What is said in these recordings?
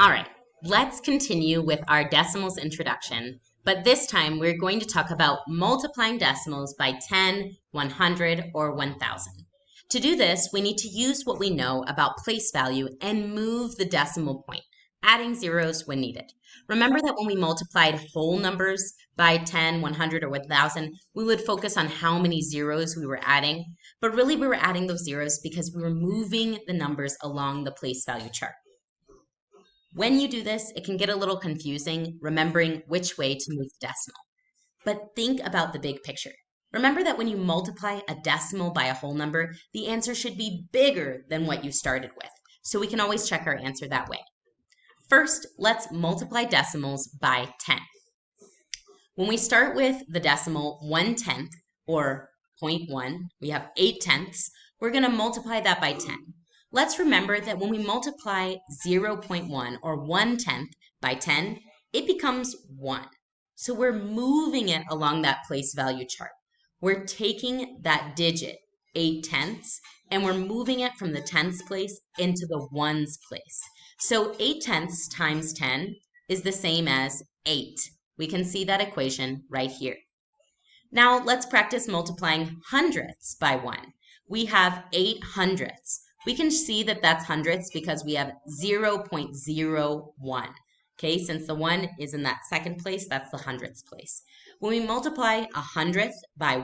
All right, let's continue with our decimals introduction, but this time we're going to talk about multiplying decimals by 10, 100, or 1000. To do this, we need to use what we know about place value and move the decimal point, adding zeros when needed. Remember that when we multiplied whole numbers by 10, 100, or 1000, we would focus on how many zeros we were adding, but really we were adding those zeros because we were moving the numbers along the place value chart. When you do this, it can get a little confusing remembering which way to move the decimal. But think about the big picture. Remember that when you multiply a decimal by a whole number, the answer should be bigger than what you started with. So we can always check our answer that way. First, let's multiply decimals by 10. When we start with the decimal 1/10 or 0.1, we have 8/10. We're going to multiply that by 10. Let's remember that when we multiply 0.1 or 1/10 by 10, it becomes 1. So we're moving it along that place value chart. We're taking that digit, 8/10, and we're moving it from the tenths place into the ones place. So 8/10 times 10 is the same as 8. We can see that equation right here. Now let's practice multiplying hundredths by 1. We have 8 hundredths. We can see that that's hundredths because we have 0.01. Okay, since the 1 is in that second place, that's the hundredths place. When we multiply a hundredth by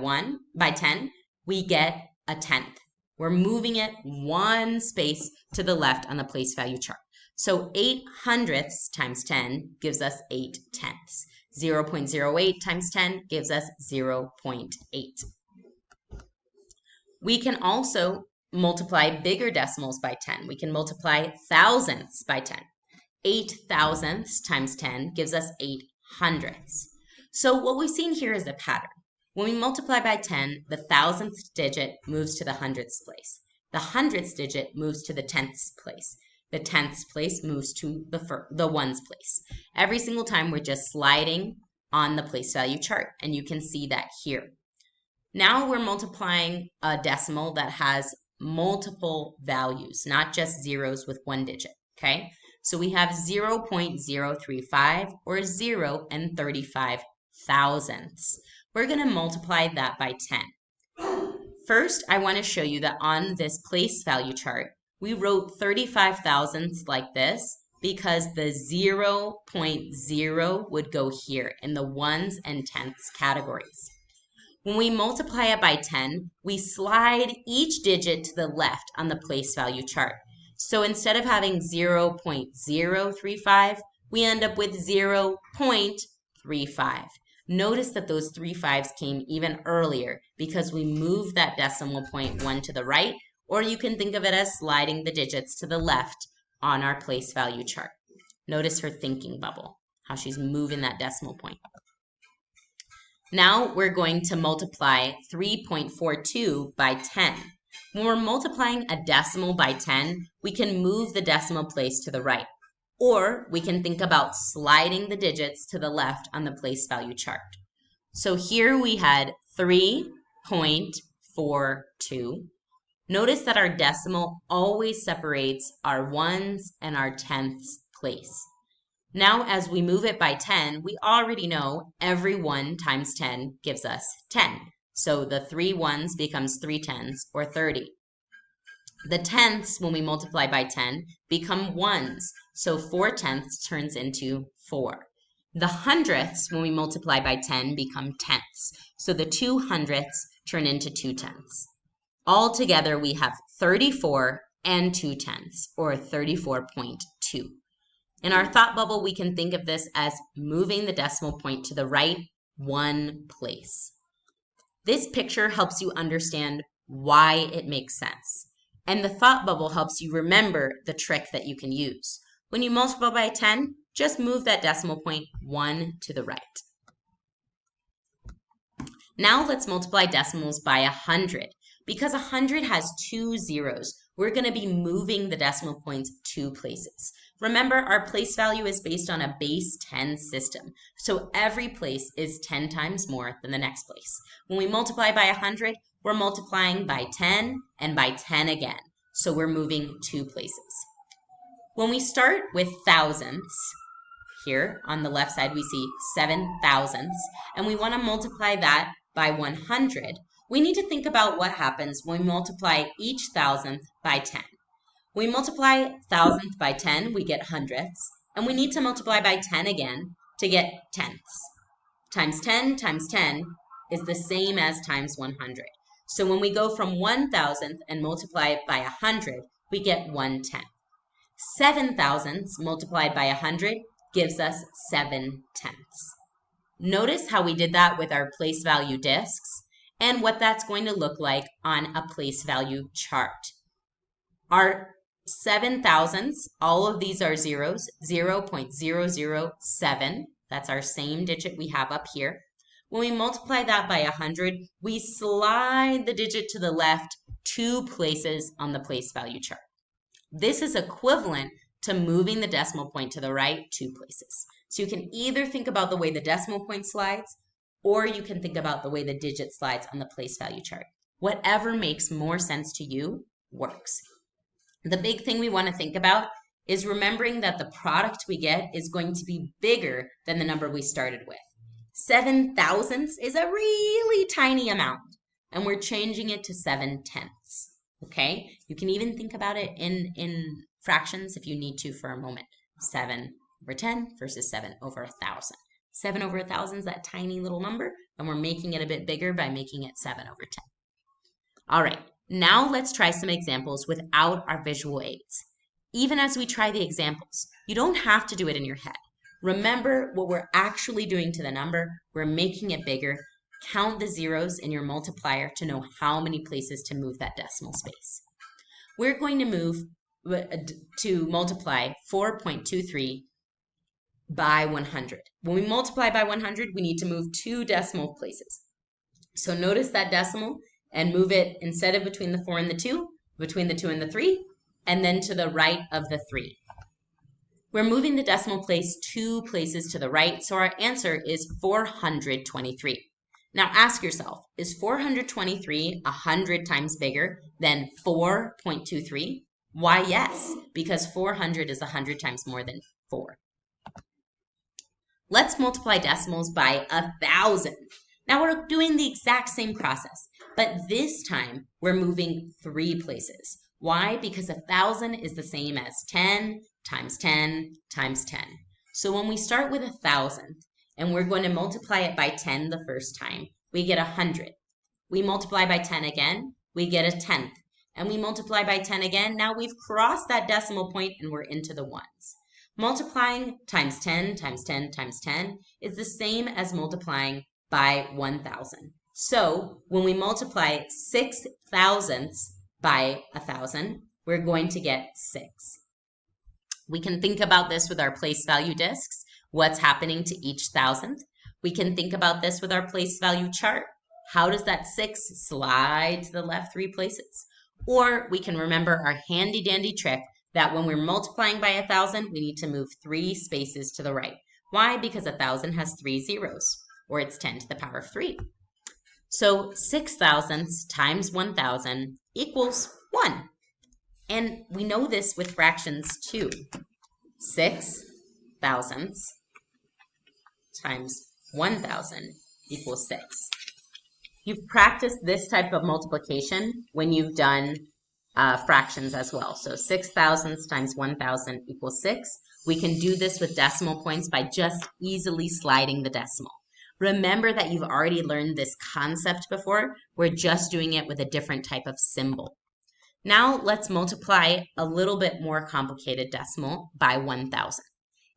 10, we get a tenth. We're moving it one space to the left on the place value chart. So 8 hundredths times 10 gives us 8 tenths. 0.08 times 10 gives us 0.8. We can also multiply bigger decimals by 10. We can multiply thousandths by 10. 8 thousandths times 10 gives us 8 hundredths. So what we've seen here is a pattern. When we multiply by 10, the thousandth digit moves to the hundredths place. The hundredths digit moves to the tenths place. The tenths place moves to the ones place. Every single time we're just sliding on the place value chart, and you can see that here. Now we're multiplying a decimal that has multiple values, not just zeros with one digit, okay? So we have 0.035 or 0 and 35 thousandths. We're going to multiply that by 10. First, I want to show you that on this place value chart, we wrote 35 thousandths like this because the 0.0 would go here in the ones and tenths categories. When we multiply it by 10, we slide each digit to the left on the place value chart. So instead of having 0.035, we end up with 0.35. Notice that those 3 5s came even earlier because we moved that decimal point one to the right, or you can think of it as sliding the digits to the left on our place value chart. Notice her thinking bubble, how she's moving that decimal point. Now we're going to multiply 3.42 by 10. When we're multiplying a decimal by 10, we can move the decimal place to the right, or we can think about sliding the digits to the left on the place value chart. So here we had 3.42. Notice that our decimal always separates our ones and our tenths place. Now, as we move it by 10, we already know every 1 times 10 gives us 10. So the 3 ones becomes 3 tenths, or 30. The tenths, when we multiply by 10, become ones. So 4 tenths turns into 4. The hundredths, when we multiply by 10, become tenths. So the 2 hundredths turn into 2 tenths. Altogether, we have 34 and 2 tenths, or 34.2. In our thought bubble, we can think of this as moving the decimal point to the right one place. This picture helps you understand why it makes sense. And the thought bubble helps you remember the trick that you can use. When you multiply by 10, just move that decimal point 1 to the right. Now let's multiply decimals by 100. Because 100 has 2 zeros, we're going to be moving the decimal points 2 places. Remember, our place value is based on a base 10 system, so every place is 10 times more than the next place. When we multiply by 100, we're multiplying by 10 and by 10 again, so we're moving 2 places. When we start with thousands, here on the left side we see 7 thousandths, and we want to multiply that by 100. We need to think about what happens when we multiply each thousandth by 10. When we multiply thousandth by 10, we get hundredths, and we need to multiply by 10 again to get tenths. Times 10 times 10 is the same as times 100. So when we go from 1,000th and multiply it by 100, we get 1/10. 7 thousandths multiplied by 100 gives us 7/10. Notice how we did that with our place value discs and what that's going to look like on a place value chart. Our 7 thousandths, all of these are zeros, 0.007. That's our same digit we have up here. When we multiply that by 100, we slide the digit to the left 2 places on the place value chart. This is equivalent to moving the decimal point to the right 2 places. So you can either think about the way the decimal point slides, or you can think about the way the digit slides on the place value chart. Whatever makes more sense to you works. The big thing we want to think about is remembering that the product we get is going to be bigger than the number we started with. 7 thousandths is a really tiny amount, and we're changing it to 7/10. Okay? You can even think about it in fractions if you need to for a moment. 7/10 versus 7/1000. 7/1000 is that tiny little number, and we're making it a bit bigger by making it 7/10. All right, now let's try some examples without our visual aids. Even as we try the examples, you don't have to do it in your head. Remember what we're actually doing to the number. We're making it bigger. Count the zeros in your multiplier to know how many places to move that decimal space. We're going to multiply 4.23 by 100. When we multiply by 100, we need to move 2 decimal places. So notice that decimal and move it, instead of between the 4 and the 2, between the 2 and the 3, and then to the right of the 3. We're moving the decimal place 2 places to the right, so our answer is 423. Now ask yourself, is 423 100 times bigger than 4.23? Why, yes, because 400 is 100 times more than 4. Let's multiply decimals by 1,000. Now we're doing the exact same process, but this time we're moving 3 places. Why? Because 1,000 is the same as 10 times 10 times 10. So when we start with 1,000 and we're going to multiply it by 10 the first time, we get 100. We multiply by 10 again, we get 1/10. And we multiply by 10 again. Now we've crossed that decimal point and we're into the ones. Multiplying times 10 times 10 times 10 is the same as multiplying by 1,000. So when we multiply 6 thousandths by 1,000, we're going to get 6. We can think about this with our place value discs, what's happening to each thousandth. We can think about this with our place value chart. How does that 6 slide to the left 3 places? Or we can remember our handy dandy trick that when we're multiplying by 1,000, we need to move 3 spaces to the right. Why? Because 1,000 has 3 zeros, or it's 10 to the power of 3. So 6 thousandths times 1,000 equals 1. And we know this with fractions too. 6 thousandths times 1,000 equals 6. You've practiced this type of multiplication when you've done fractions as well. So 6 thousandths times 1,000 equals 6. We can do this with decimal points by just easily sliding the decimal. Remember that you've already learned this concept before. We're just doing it with a different type of symbol. Now let's multiply a little bit more complicated decimal by 1,000.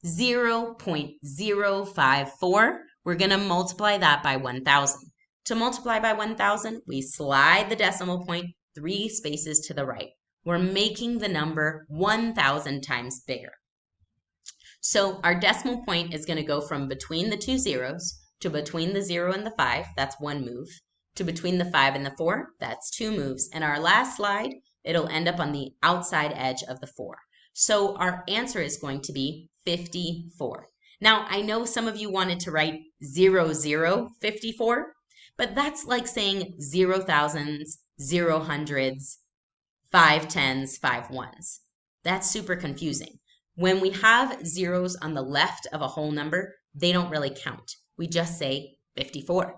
0.054, we're going to multiply that by 1,000. To multiply by 1,000, we slide the decimal point 3 spaces to the right. We're making the number 1,000 times bigger. So our decimal point is going to go from between the 2 zeros to between the 0 and the 5, that's 1 move, to between the 5 and the 4, that's 2 moves. And our last slide, it'll end up on the outside edge of the 4. So our answer is going to be 54. Now, I know some of you wanted to write 0054, but that's like saying 0 thousandths, 0 hundreds, 5 tens, 5 ones. That's super confusing. When we have zeros on the left of a whole number, they don't really count. We just say 54.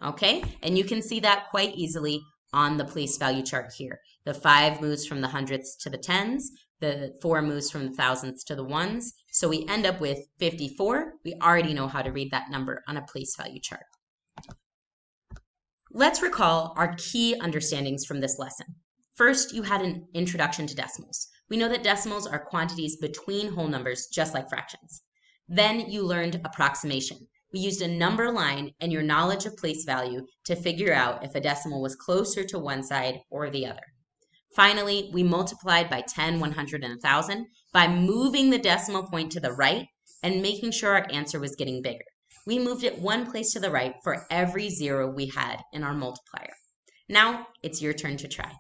Okay, and you can see that quite easily on the place value chart here. The 5 moves from the hundredths to the tens, the 4 moves from the thousandths to the ones, so we end up with 54. We already know how to read that number on a place value chart. Let's recall our key understandings from this lesson. First, you had an introduction to decimals. We know that decimals are quantities between whole numbers, just like fractions. Then you learned approximation. We used a number line and your knowledge of place value to figure out if a decimal was closer to one side or the other. Finally, we multiplied by 10, 100, and 1,000 by moving the decimal point to the right and making sure our answer was getting bigger. We moved it one place to the right for every zero we had in our multiplier. Now it's your turn to try.